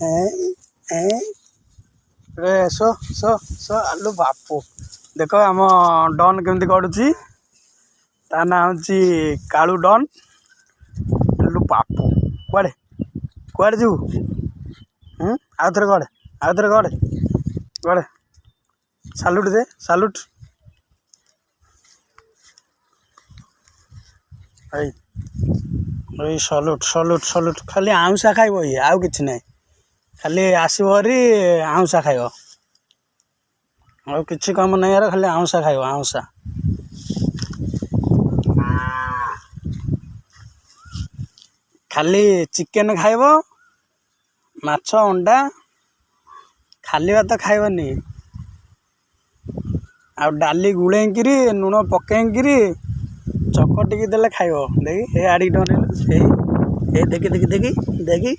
रे सो सो सो आलू बापू देख आम डन केमती गड़ुची ता ना हूँ कालू डन आलू बापू कुआड़े कुआड़े जीव आउ थे गड़े आउ थे गड़े गड़े सालुट दे सालुट सलुट सलुट सलुट खाली आउंसा खाइब ये आउ किछि ना खाली आसबरी आउंसा खाइब और किछि कम नहीं यार खाली आउंसा खाइब आउंसा खाली चिकेन खाइब माछ अंडा खाली भात खाइबनी आ डाली गुलेकिरी लुण पकेकिरी चकटिकी देले खाइब देखी हे आड़ी डन देखी देखी देखी देखी